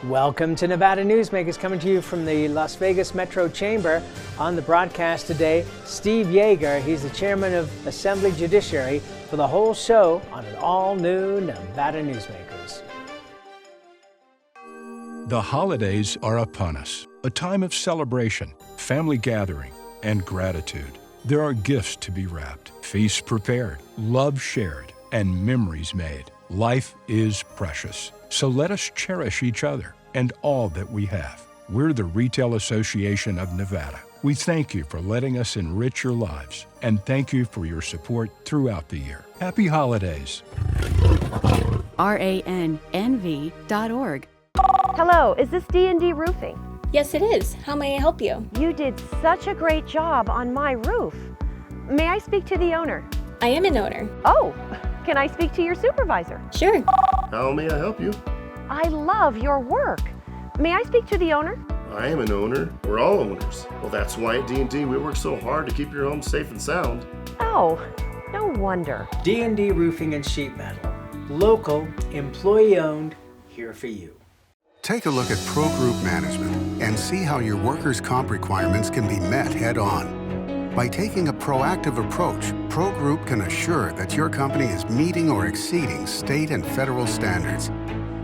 Welcome to Nevada Newsmakers, coming to you from the Las Vegas Metro Chamber. On the broadcast today, Steve Yeager. He's the chairman of Assembly Judiciary, for the whole show on an all-new Nevada Newsmakers. The holidays are upon us, a time of celebration, family gathering, and gratitude. There are gifts to be wrapped, feasts prepared, love shared, and memories made. Life is precious, so let us cherish each other and all that we have. We're the Retail Association of Nevada. We thank you for letting us enrich your lives, and thank you for your support throughout the year. Happy holidays. RANNV.org. Hello, is this D&D Roofing? Yes, it is. How may I help you? You did such a great job on my roof. May I speak to the owner? I am an owner. Oh, can I speak to your supervisor? Sure. How may I help you? I love your work. May I speak to the owner? I am an owner. We're all owners. Well, that's why at D&D we work so hard to keep your home safe and sound. Oh, no wonder. D&D Roofing and Sheet Metal. Local, employee-owned, here for you. Take a look at Pro Group Management and see how your workers' comp requirements can be met head-on. By taking a proactive approach, Pro Group can assure that your company is meeting or exceeding state and federal standards.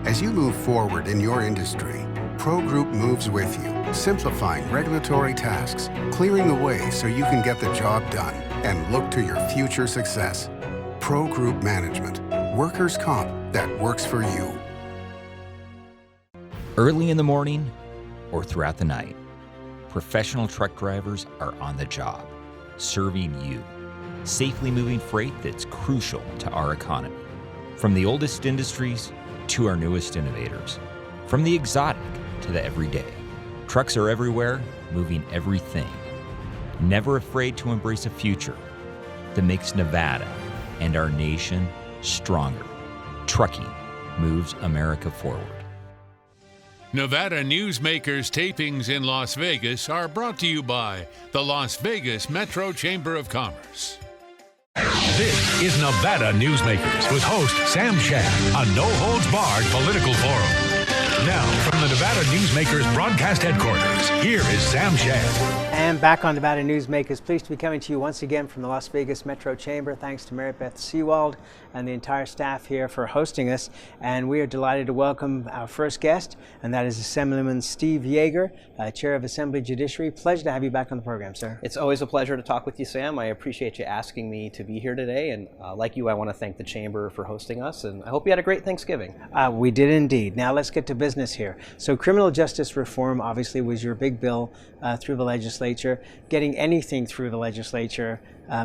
As you move forward in your industry, Pro Group moves with you, simplifying regulatory tasks, clearing the way so you can get the job done and look to your future success. Pro Group Management, workers' comp that works for you. Early in the morning or throughout the night, professional truck drivers are on the job, serving you, safely moving freight that's crucial to our economy. From the oldest industries to our newest innovators, from the exotic to the everyday, trucks are everywhere, moving everything. Never afraid to embrace a future that makes Nevada and our nation stronger. Trucking moves America forward. Nevada Newsmakers tapings in Las Vegas are brought to you by the Las Vegas Metro Chamber of Commerce. This is Nevada Newsmakers with host Sam Shad, a no-holds-barred political forum. Now, from the Nevada Newsmakers broadcast headquarters, here is Sam Shad. And back on Nevada Newsmakers, pleased to be coming to you once again from the Las Vegas Metro Chamber. Thanks to Mary Beth Seawald and the entire staff here for hosting us. And we are delighted to welcome our first guest, and that is Assemblyman Steve Yeager, Chair of Assembly Judiciary. Pleasure to have you back on the program, sir. It's always a pleasure to talk with you, Sam. I appreciate you asking me to be here today. And like you, I want to thank the Chamber for hosting us. And I hope you had a great Thanksgiving. We did indeed. Now let's get to business here. So criminal justice reform obviously was your big bill through the legislature. Getting anything through the legislature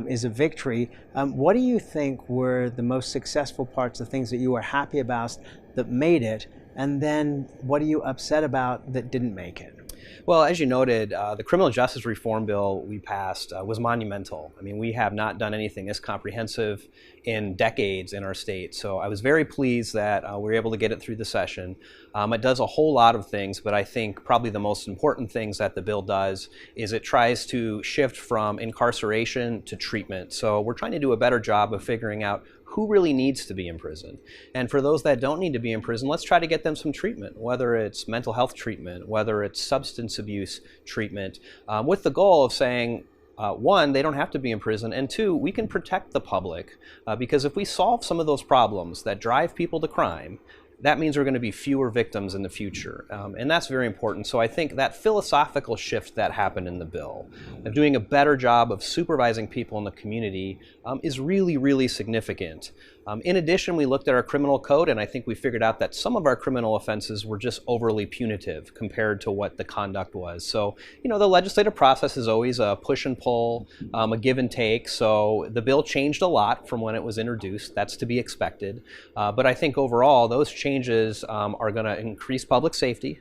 is a victory. What do you think were the most successful parts, the things that you were happy about that made it? And then what are you upset about that didn't make it? Well, as you noted, the criminal justice reform bill we passed was monumental. I mean, we have not done anything this comprehensive in decades in our state. So I was very pleased that we were able to get it through the session. It does a whole lot of things, but I think probably the most important things that the bill does is it tries to shift from incarceration to treatment. So we're trying to do a better job of figuring out who really needs to be in prison. And for those that don't need to be in prison, let's try to get them some treatment, whether it's mental health treatment, whether it's substance abuse treatment, with the goal of saying, one, they don't have to be in prison, and two, we can protect the public, because if we solve some of those problems that drive people to crime, that means there are going to be fewer victims in the future. And that's very important. So I think that philosophical shift that happened in the bill, of doing a better job of supervising people in the community, is really, really significant. In addition, we looked at our criminal code, and I think we figured out that some of our criminal offenses were just overly punitive compared to what the conduct was. So, you know, the legislative process is always a push and pull, a give and take. So the bill changed a lot from when it was introduced. That's to be expected. But I think overall, those changes are going to increase public safety.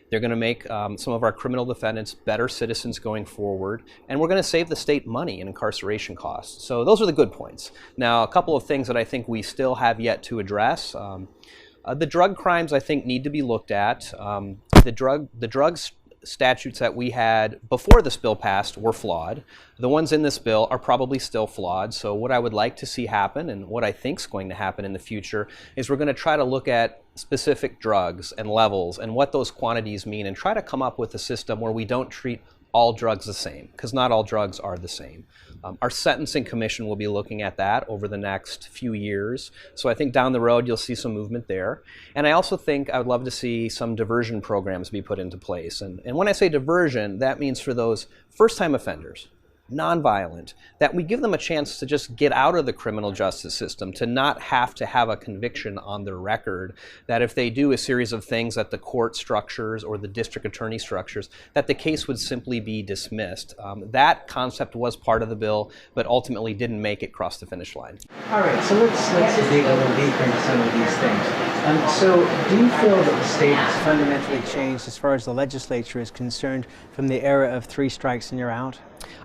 They're going to make some of our criminal defendants better citizens going forward, and we're going to save the state money in incarceration costs. So those are the good points. Now, a couple of things that I think we still have yet to address. The drug crimes, I think, need to be looked at. The drugs statutes that we had before this bill passed were flawed. The ones in this bill are probably still flawed. So what I would like to see happen, and what I think is going to happen in the future, is we're going to try to look at specific drugs and levels and what those quantities mean, and try to come up with a system where we don't treat all drugs the same, because not all drugs are the same. Our Sentencing Commission will be looking at that over the next few years. So I think down the road you'll see some movement there. And I also think I would love to see some diversion programs be put into place. And when I say diversion, that means for those first-time offenders, nonviolent, that we give them a chance to just get out of the criminal justice system, to not have to have a conviction on their record, that if they do a series of things that the court structures or the district attorney structures, that the case would simply be dismissed. That concept was part of the bill, but ultimately didn't make it cross the finish line. All right, so let's dig a little deeper into some of these things. So do you feel that the state has fundamentally changed as far as the legislature is concerned from the era of 3 strikes and you're out?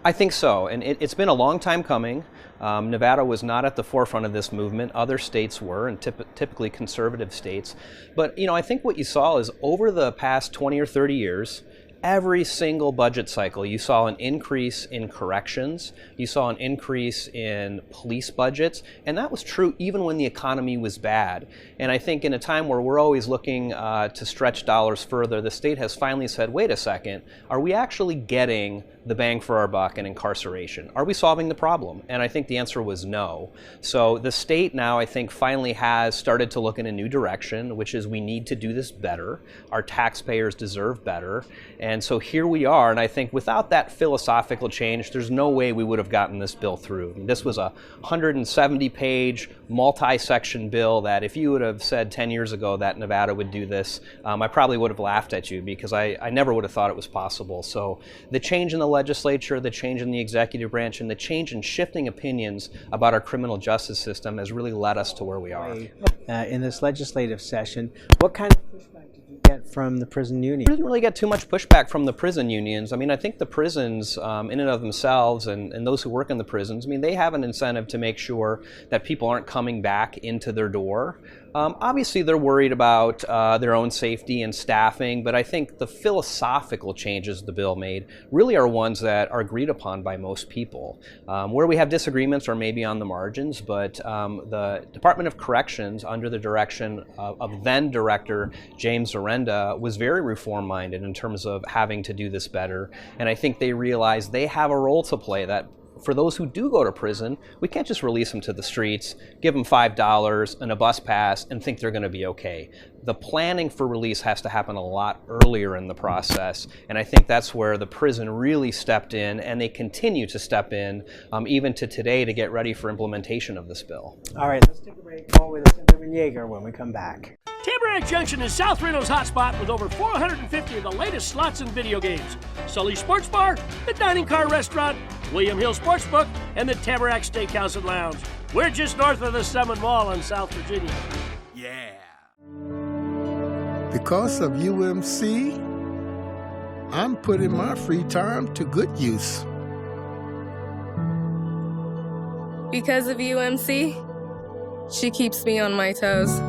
I think so, and it's been a long time coming. Nevada was not at the forefront of this movement. Other states were, and typically conservative states. But I think what you saw is over the past 20 or 30 years, every single budget cycle, you saw an increase in corrections, you saw an increase in police budgets, and that was true even when the economy was bad. And I think in a time where we're always looking to stretch dollars further, the state has finally said, wait a second, are we actually getting the bang for our buck in incarceration? Are we solving the problem? And I think the answer was no. So the state now, I think, finally has started to look in a new direction, which is we need to do this better. Our taxpayers deserve better. And so here we are, and I think without that philosophical change, there's no way we would have gotten this bill through. I mean, this was a 170-page, multi-section bill that if you would have said 10 years ago that Nevada would do this, I probably would have laughed at you, because I never would have thought it was possible. So the change in the legislature, the change in the executive branch, and the change in shifting opinions about our criminal justice system has really led us to where we are. In this legislative session, what kind of pushback did you get from the prison union? We didn't really get too much pushback from the prison unions. I mean, I think the prisons in and of themselves, and those who work in the prisons, I mean, they have an incentive to make sure that people aren't coming back into their door. Obviously, they're worried about their own safety and staffing, but I think the philosophical changes the bill made really are ones that are agreed upon by most people. Where we have disagreements are maybe on the margins, but the Department of Corrections, under the direction of then Director James Zarenda, was very reform-minded in terms of having to do this better. And I think they realized they have a role to play, that for those who do go to prison, we can't just release them to the streets, give them $5 and a bus pass, and think they're going to be okay. The planning for release has to happen a lot earlier in the process, and I think that's where the prison really stepped in, and they continue to step in even to today to get ready for implementation of this bill. All right, let's take a break. Call with Assemblyman Yeager when we come back. Tamarack Junction is South Reno's hotspot with over 450 of the latest slots and video games. Sully Sports Bar, the Dining Car Restaurant, William Hill Sportsbook, and the Tamarack Steakhouse and Lounge. We're just north of the Summit Mall in South Virginia. Yeah. Because of UMC, I'm putting my free time to good use. Because of UMC, she keeps me on my toes.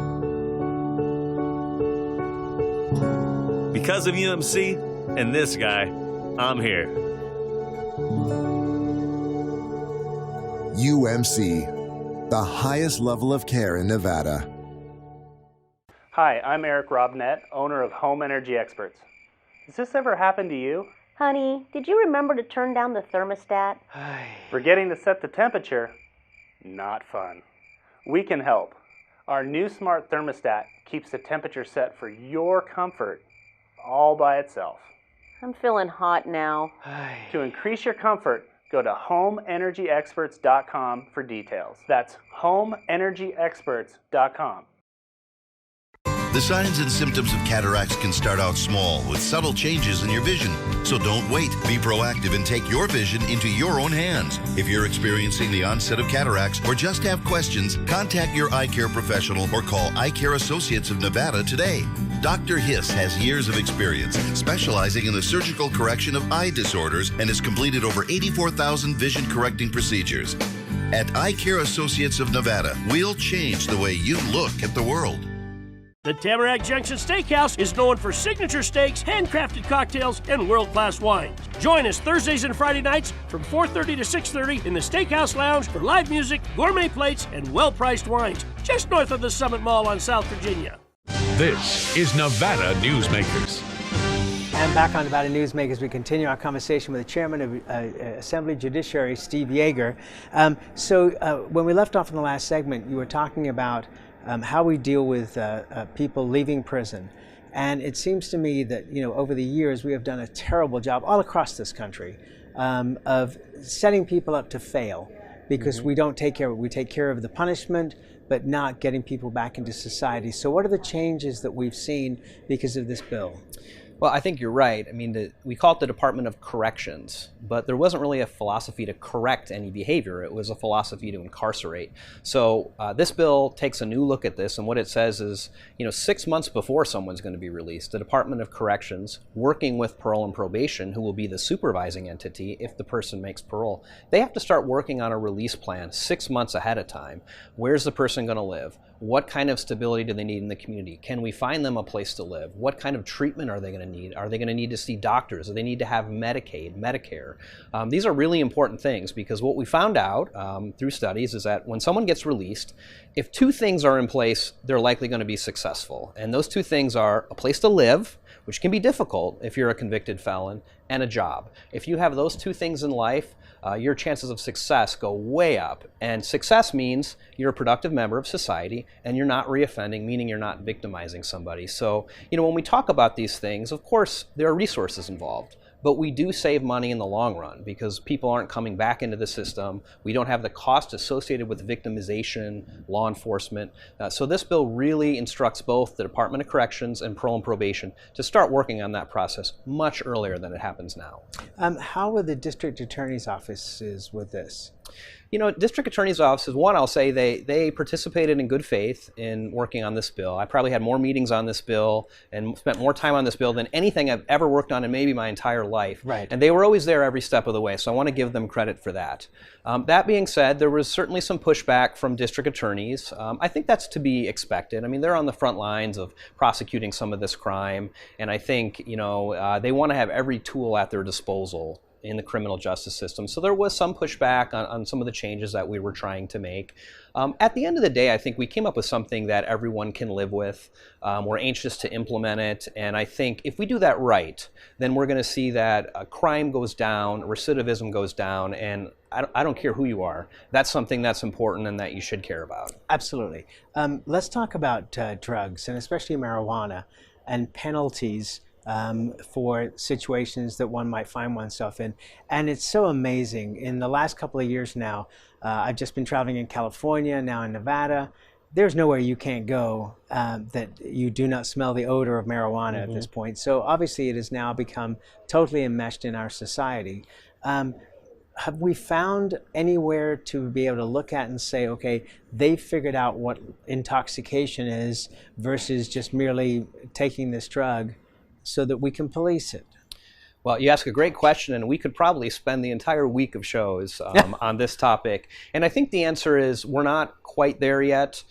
Because of UMC and this guy, I'm here. UMC, the highest level of care in Nevada. Hi, I'm Eric Robnett, owner of Home Energy Experts. Has this ever happened to you? Honey, did you remember to turn down the thermostat? Forgetting to set the temperature? Not fun. We can help. Our new smart thermostat keeps the temperature set for your comfort all by itself. I'm feeling hot now. To increase your comfort, go to homeenergyexperts.com for details. That's homeenergyexperts.com. The signs and symptoms of cataracts can start out small with subtle changes in your vision. So don't wait. Be proactive and take your vision into your own hands. If you're experiencing the onset of cataracts or just have questions, contact your eye care professional or call Eye Care Associates of Nevada today. Dr. Hiss has years of experience specializing in the surgical correction of eye disorders and has completed over 84,000 vision correcting procedures. At Eye Care Associates of Nevada, we'll change the way you look at the world. The Tamarack Junction Steakhouse is known for signature steaks, handcrafted cocktails, and world-class wines. Join us Thursdays and Friday nights from 4:30 to 6:30 in the Steakhouse Lounge for live music, gourmet plates, and well-priced wines, just north of the Summit Mall on South Virginia. This is Nevada Newsmakers. And back on Nevada Newsmakers, we continue our conversation with the chairman of Assembly Judiciary, Steve Yeager. When we left off in the last segment, you were talking about how we deal with people leaving prison. And it seems to me that, over the years, we have done a terrible job all across this country of setting people up to fail because we don't take care of it. We take care of the punishment, but not getting people back into society. So what are the changes that we've seen because of this bill? Well, I think you're right. I mean, we call it the Department of Corrections, but there wasn't really a philosophy to correct any behavior. It was a philosophy to incarcerate. So this bill takes a new look at this, and what it says is, 6 months before someone's going to be released, the Department of Corrections, working with parole and probation, who will be the supervising entity if the person makes parole, they have to start working on a release plan 6 months ahead of time. Where's the person going to live? What kind of stability do they need in the community? Can we find them a place to live? What kind of treatment are they going to need? Are they going to need to see doctors? Do they need to have Medicaid, Medicare? These are really important things because what we found out through studies is that when someone gets released, if 2 things are in place, they're likely going to be successful. And those 2 things are a place to live, which can be difficult if you're a convicted felon, and a job. If you have those 2 things in life, your chances of success go way up. And success means you're a productive member of society and you're not reoffending, meaning you're not victimizing somebody. So, when we talk about these things, of course, there are resources involved. But we do save money in the long run because people aren't coming back into the system. We don't have the cost associated with victimization, law enforcement. So this bill really instructs both the Department of Corrections and Parole and Probation to start working on that process much earlier than it happens now. How are the district attorney's offices with this? District attorney's offices, one, I'll say they participated in good faith in working on this bill. I probably had more meetings on this bill and spent more time on this bill than anything I've ever worked on in maybe my entire life. Right. And they were always there every step of the way, so I want to give them credit for that. That being said, there was certainly some pushback from district attorneys. I think that's to be expected. I mean, they're on the front lines of prosecuting some of this crime, and I think, they want to have every tool at their disposal in the criminal justice system. So there was some pushback on some of the changes that we were trying to make. At the end of the day, I think we came up with something that everyone can live with. We're anxious to implement it, and I think if we do that right, then we're going to see that crime goes down, recidivism goes down, and I don't care who you are. That's something that's important and that you should care about. Absolutely. Let's talk about drugs, and especially marijuana, and penalties for situations that one might find oneself in. And it's so amazing. In the last couple of years now, I've just been traveling in California, now in Nevada. There's nowhere you can't go that you do not smell the odor of marijuana at this point. So obviously it has now become totally enmeshed in our society. Have we found anywhere to be able to look at and say, okay, they've figured out what intoxication is versus just merely taking this drug, so that we can police it? Well, you ask a great question, and we could probably spend the entire week of shows on this topic. And I think the answer is we're not quite there yet.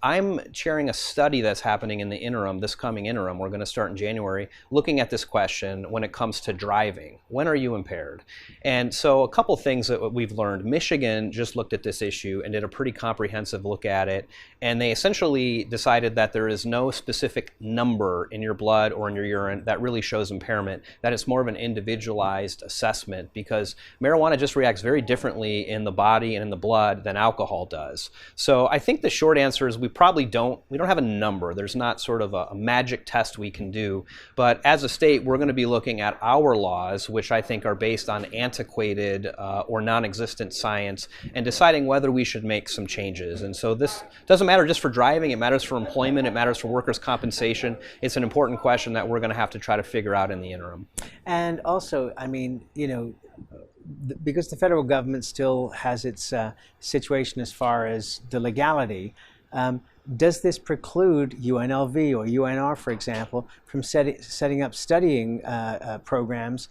I'm chairing a study that's happening in the interim, this coming interim. We're going to start in January, looking at this question when it comes to driving. When are you impaired? And so a couple things that we've learned. Michigan just looked at this issue and did a pretty comprehensive look at it. And they essentially decided that there is no specific number in your blood or in your urine that really shows impairment, that it's more of an individualized assessment because marijuana just reacts very differently in the body and in the blood than alcohol does. So I think the short answer is we don't have a number. There's not sort of a magic test we can do. But as a state, we're going to be looking at our laws, which I think are based on antiquated or non-existent science, and deciding whether we should make some changes. And so this doesn't matter just for driving. It matters for employment. It matters for workers' compensation. It's an important question that we're going to have to try to figure out in the interim. And also, I mean, because the federal government still has its situation as far as the legality, does this preclude UNLV or UNR, for example, from setting up studying programs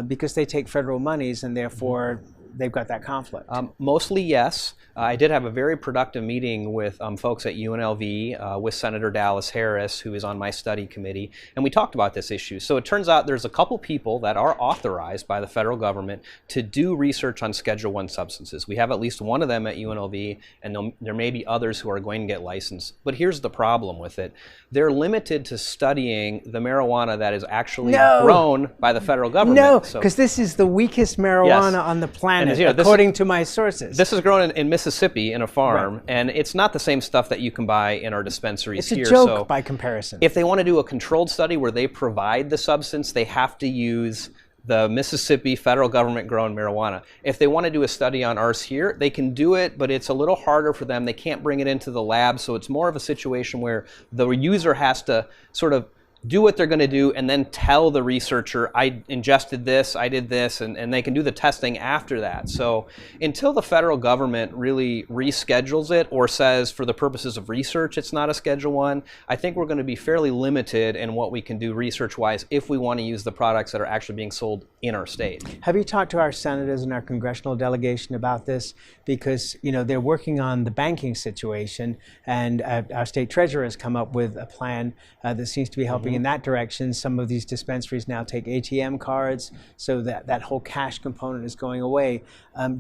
because they take federal monies and therefore they've got that conflict? Mostly yes. I did have a very productive meeting with folks at UNLV, with Senator Dallas Harris, who is on my study committee, and we talked about this issue. So it turns out there's a couple people that are authorized by the federal government to do research on Schedule I substances. We have at least one of them at UNLV, and there may be others who are going to get licensed. But here's the problem with it. They're limited to studying the marijuana that is actually grown by the federal government. No, because this is the weakest marijuana on the planet, according to my sources. This is grown in Mississippi in a farm, and it's not the same stuff that you can buy in our dispensaries here. It's a joke by comparison. If they want to do a controlled study where they provide the substance, they have to use the Mississippi federal government grown marijuana. If they want to do a study on ours here, they can do it, but it's a little harder for them. They can't bring it into the lab, so it's more of a situation where the user has to sort of do what they're going to do and then tell the researcher, I ingested this, I did this, and they can do the testing after that. So until the federal government really reschedules it or says for the purposes of research it's not a Schedule I think we're going to be fairly limited in what we can do research-wise if we want to use the products that are actually being sold in our state. Have you talked to our senators and our congressional delegation about this? Because they're working on the banking situation, and our state treasurer has come up with a plan that seems to be helping in that direction. Some of these dispensaries now take ATM cards, so that whole cash component is going away.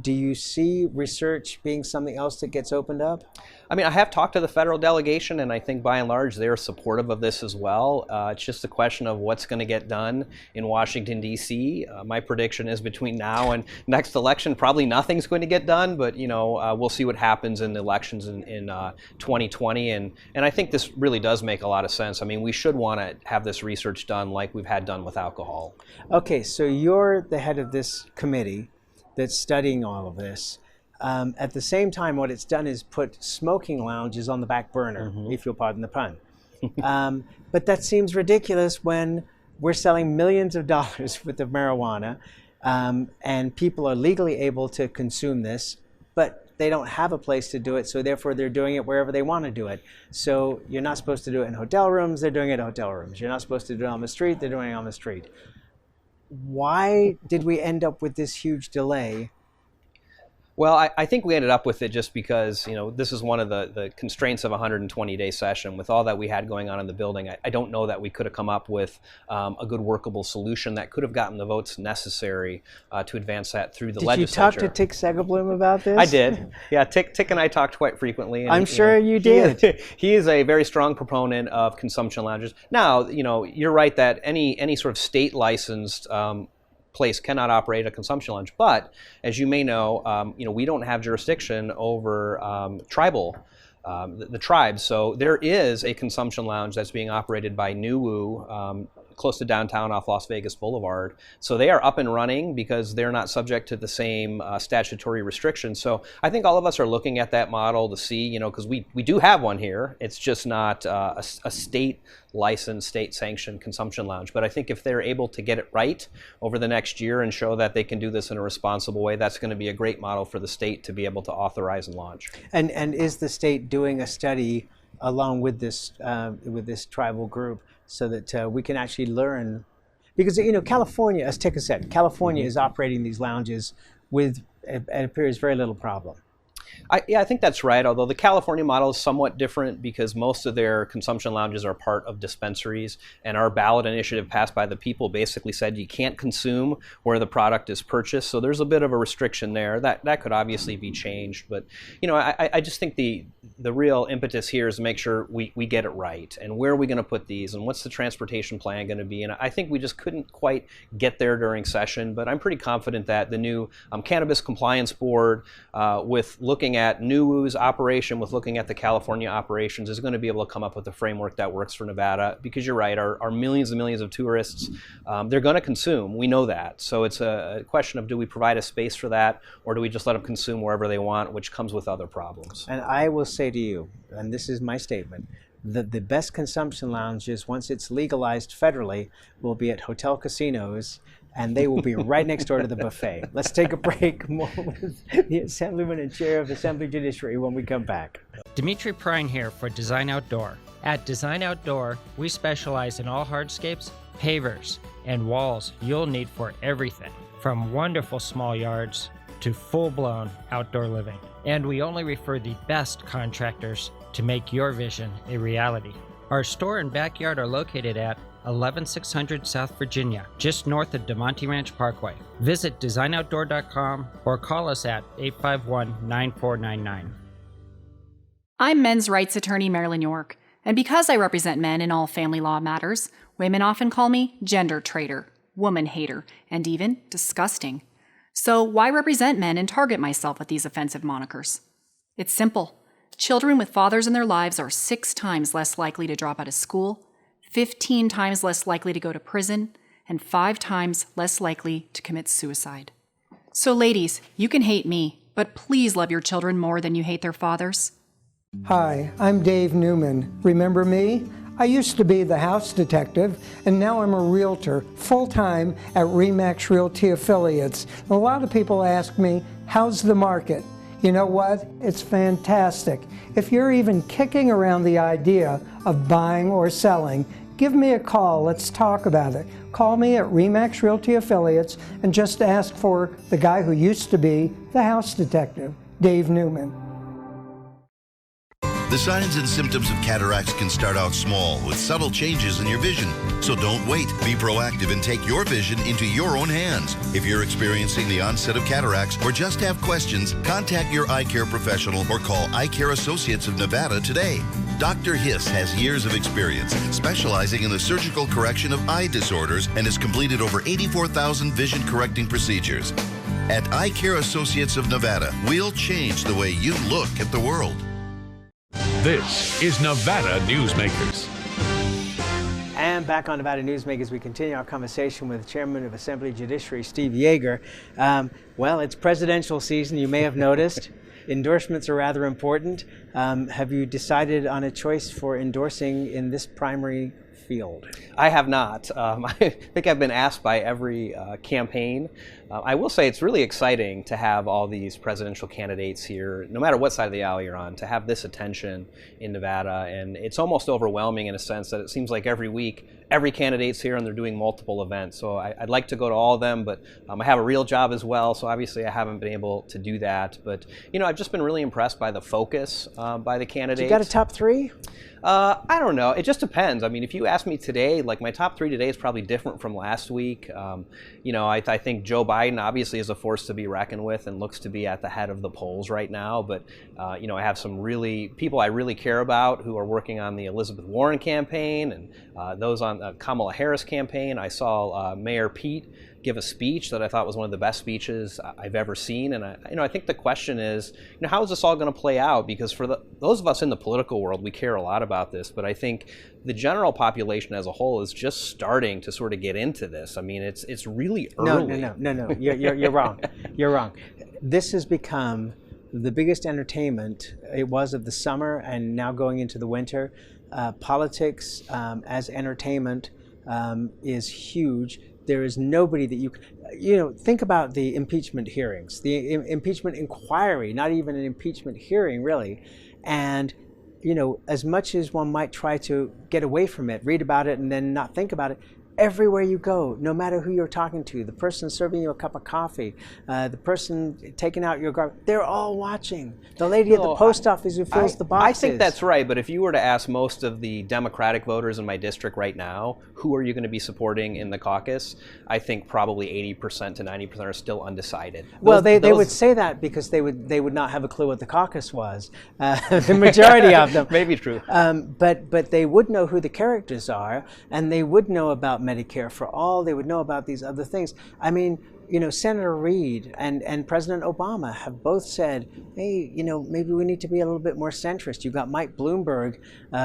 Do you see research being something else that gets opened up? I mean, I have talked to the federal delegation, and I think by and large they're supportive of this as well. It's just a question of what's going to get done in Washington, D.C. My prediction is between now and next election, probably nothing's going to get done, but we'll see what happens in the elections in 2020. And I think this really does make a lot of sense. I mean, we should want to have this research done like we've had done with alcohol. Okay, so you're the head of this committee that's studying all of this. At the same time, what it's done is put smoking lounges on the back burner, if you'll pardon the pun. But that seems ridiculous when we're selling millions of dollars worth of marijuana, and people are legally able to consume this, but they don't have a place to do it, so therefore they're doing it wherever they want to do it. So you're not supposed to do it in hotel rooms, they're doing it in hotel rooms. You're not supposed to do it on the street, they're doing it on the street. Why did we end up with this huge delay? Well, I think we ended up with it just because, this is one of the constraints of a 120-day session. With all that we had going on in the building, I don't know that we could have come up with a good workable solution that could have gotten the votes necessary to advance that through the legislature. Did you talk to Tick Segerbloom about this? I did. Yeah, Tick and I talked quite frequently. And, I'm sure you did. He is a very strong proponent of consumption lounges. Now, you're right that any sort of state licensed place cannot operate a consumption lounge, but as you may know, we don't have jurisdiction over the tribes. So there is a consumption lounge that's being operated by New Woo, close to downtown off Las Vegas Boulevard. So they are up and running because they're not subject to the same statutory restrictions. So I think all of us are looking at that model to see, because we do have one here. It's just not a state licensed, state sanctioned consumption lounge. But I think if they're able to get it right over the next year and show that they can do this in a responsible way, that's going to be a great model for the state to be able to authorize and launch. And is the state doing a study along with this tribal group so that we can actually learn? Because California, as Tick has said, California is operating these lounges with, it appears, very little problem. I think that's right, although the California model is somewhat different because most of their consumption lounges are part of dispensaries, and our ballot initiative passed by the people basically said you can't consume where the product is purchased, so there's a bit of a restriction there. That could obviously be changed, but I just think the real impetus here is to make sure we get it right, and where are we going to put these, and what's the transportation plan going to be, and I think we just couldn't quite get there during session, but I'm pretty confident that the new Cannabis Compliance Board, with looking at New Woo's operation, with looking at the California operations, is going to be able to come up with a framework that works for Nevada, because you're right, our millions and millions of tourists, they're going to consume. We know that. So it's a question of, do we provide a space for that, or do we just let them consume wherever they want, which comes with other problems. And I will say to you, and this is my statement, that the best consumption lounges, once it's legalized federally, will be at hotel casinos, and they will be right next door to the buffet. Let's take a break. More with the Assemblyman and Chair of Assembly Judiciary when we come back. Dimitri Prine here for Design Outdoor. At Design Outdoor, we specialize in all hardscapes, pavers, and walls you'll need for everything, from wonderful small yards to full-blown outdoor living. And we only refer the best contractors to make your vision a reality. Our store and backyard are located at 11600 South Virginia, just north of DeMonte Ranch Parkway. Visit designoutdoor.com or call us at 851-9499. I'm men's rights attorney Marilyn York, and because I represent men in all family law matters, women often call me gender traitor, woman hater, and even disgusting. So why represent men and target myself with these offensive monikers? It's simple. Children with fathers in their lives are 6 times less likely to drop out of school, 15 times less likely to go to prison, and 5 times less likely to commit suicide. So ladies, you can hate me, but please love your children more than you hate their fathers. Hi, I'm Dave Newman. Remember me? I used to be the house detective, and now I'm a realtor, full-time at RE/MAX Realty Affiliates. A lot of people ask me, how's the market? You know what? It's fantastic. If you're even kicking around the idea of buying or selling, give me a call. Let's talk about it. Call me at RE/MAX Realty Affiliates and just ask for the guy who used to be the house detective, Dave Newman. The signs and symptoms of cataracts can start out small with subtle changes in your vision. So don't wait. Be proactive and take your vision into your own hands. If you're experiencing the onset of cataracts or just have questions, contact your eye care professional or call Eye Care Associates of Nevada today. Dr. Hiss has years of experience specializing in the surgical correction of eye disorders and has completed over 84,000 vision correcting procedures. At Eye Care Associates of Nevada, we'll change the way you look at the world. This is Nevada Newsmakers. And back on Nevada Newsmakers, we continue our conversation with Chairman of Assembly Judiciary, Steve Yeager. Well, it's presidential season, you may have noticed. Endorsements are rather important. Have you decided on a choice for endorsing in this primary field? I have not. I think I've been asked by every campaign. I will say it's really exciting to have all these presidential candidates here, no matter what side of the aisle you're on, to have this attention in Nevada. And it's almost overwhelming in a sense that it seems like every week, every candidate's here and they're doing multiple events. So I'd like to go to all of them, but I have a real job as well. So obviously I haven't been able to do that. But, you know, I've just been really impressed by the focus by the candidates. You got a top 3? I don't know. It just depends. I mean, if you ask me today, like my top 3 today is probably different from last week. You know, I think Joe Biden obviously is a force to be reckoned with and looks to be at the head of the polls right now. But, you know, I have some people I really care about who are working on the Elizabeth Warren campaign and those on the Kamala Harris campaign. I saw Mayor Pete give a speech that I thought was one of the best speeches I've ever seen. And I think the question is, you know, how is this all going to play out? Because for those of us in the political world, we care a lot about this. But I think the general population as a whole is just starting to sort of get into this. I mean, it's really early. No. You're wrong. You're wrong. This has become the biggest entertainment it was of the summer and now going into the winter. Politics as entertainment is huge. There is nobody that you know, think about the impeachment hearings, the impeachment inquiry, not even an impeachment hearing really. And, you know, as much as one might try to get away from it, read about it and then not think about it, everywhere you go, no matter who you're talking to, the person serving you a cup of coffee, the person taking out your garbage, they're all watching. The lady at the post office who fills the boxes. I think that's right, but if you were to ask most of the Democratic voters in my district right now, who are you going to be supporting in the caucus? I think probably 80% to 90% are still undecided. Well, they would say that because they would not have a clue what the caucus was. The majority of them. Maybe true. But they would know who the characters are, and they would know about Medicare for All. They would know about these other things. I mean, you know, Senator Reid and President Obama have both said, hey, you know, maybe we need to be a little bit more centrist. You've got Mike Bloomberg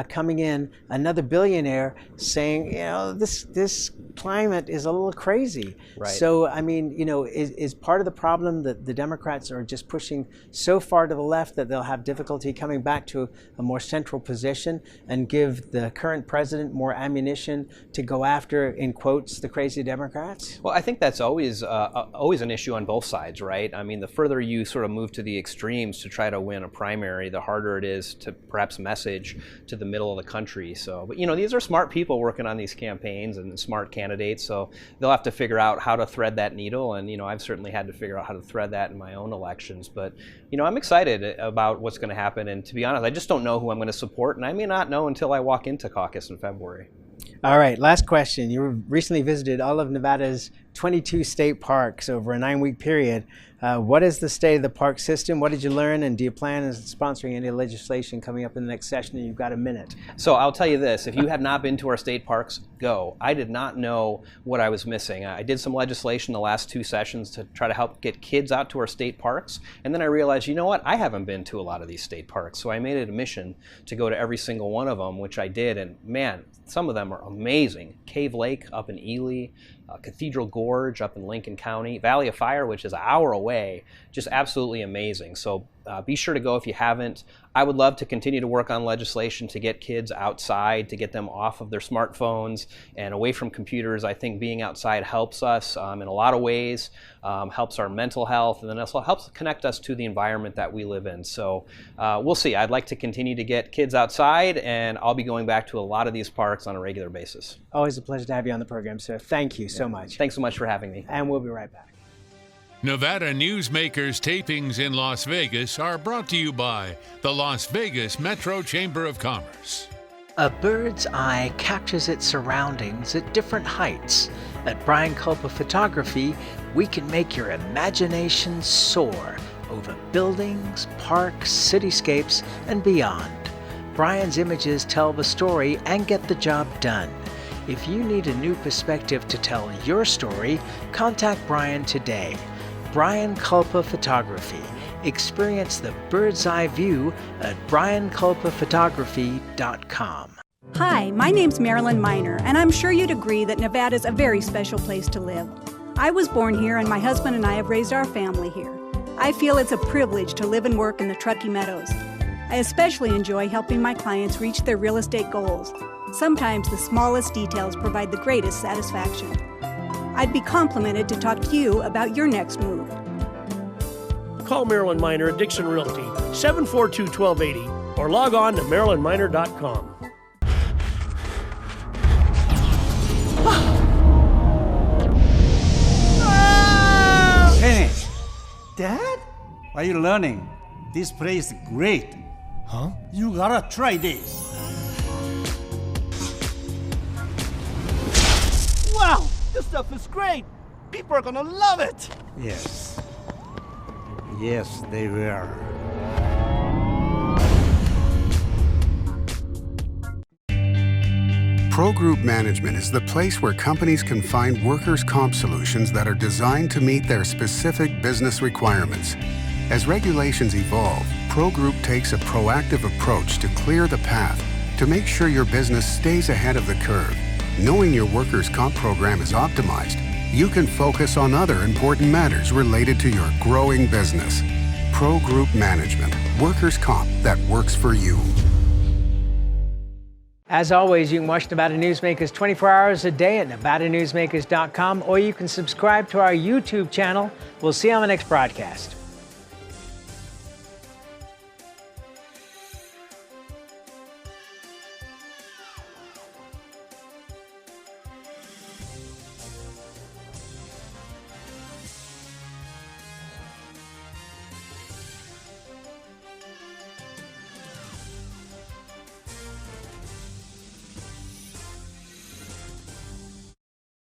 coming in, another billionaire, saying, you know, this climate is a little crazy. Right. So, I mean, you know, is part of the problem that the Democrats are just pushing so far to the left that they'll have difficulty coming back to a more central position and give the current president more ammunition to go after, in quotes, the crazy Democrats? Well, I think that's always always an issue on both sides, right? I mean, the further you sort of move to the extremes to try to win a primary, the harder it is to perhaps message to the middle of the country. So, but these are smart people working on these campaigns and smart candidates, so they'll have to figure out how to thread that needle. And I've certainly had to figure out how to thread that in my own elections. But I'm excited about what's going to happen. And to be honest, I just don't know who I'm going to support, and I may not know until I walk into caucus in February. All right, last question. You recently visited all of Nevada's 22 state parks over a 9-week period. What is the state of the park system? What did you learn? And do you plan on sponsoring any legislation coming up in the next session? And you've got a minute. So I'll tell you this. If you have not been to our state parks, go. I did not know what I was missing. I did some legislation the last 2 sessions to try to help get kids out to our state parks. And then I realized, you know what? I haven't been to a lot of these state parks. So I made it a mission to go to every single one of them, which I did. And man, some of them are amazing. Cave Lake up in Ely, Cathedral Gorge up in Lincoln County, Valley of Fire, which is an hour away, just absolutely amazing. So be sure to go if you haven't. I would love to continue to work on legislation to get kids outside, to get them off of their smartphones and away from computers. I think being outside helps us in a lot of ways, helps our mental health, and then also helps connect us to the environment that we live in. So we'll see. I'd like to continue to get kids outside, and I'll be going back to a lot of these parks on a regular basis. Always a pleasure to have you on the program, sir. Thank you so much. Thanks so much for having me. And we'll be right back. Nevada Newsmakers tapings in Las Vegas are brought to you by the Las Vegas Metro Chamber of Commerce. A bird's eye captures its surroundings at different heights. At Brian Culpa Photography, we can make your imagination soar over buildings, parks, cityscapes, and beyond. Brian's images tell the story and get the job done. If you need a new perspective to tell your story, contact Brian today. Brian Culpa Photography. Experience the bird's eye view at brianculpaphotography.com. Hi, my name's Marilyn Miner, and I'm sure you'd agree that Nevada's a very special place to live. I was born here, and my husband and I have raised our family here. I feel it's a privilege to live and work in the Truckee Meadows. I especially enjoy helping my clients reach their real estate goals. Sometimes the smallest details provide the greatest satisfaction. I'd be complimented to talk to you about your next move. Call Marilyn Miner at Dixon Realty, 742-1280, or log on to marilynminer.com. Kenny! Dad? What are you learning? This place is great. Huh? You gotta try this. Wow! This stuff is great! People are gonna love it! Yes. Yes, they will. Pro Group Management is the place where companies can find workers' comp solutions that are designed to meet their specific business requirements. As regulations evolve, Pro Group takes a proactive approach to clear the path to make sure your business stays ahead of the curve. Knowing your workers' comp program is optimized, you can focus on other important matters related to your growing business. Pro Group Management, workers' comp that works for you. As always, you can watch Nevada Newsmakers 24 hours a day at nevadanewsmakers.com, or you can subscribe to our YouTube channel. We'll see you on the next broadcast.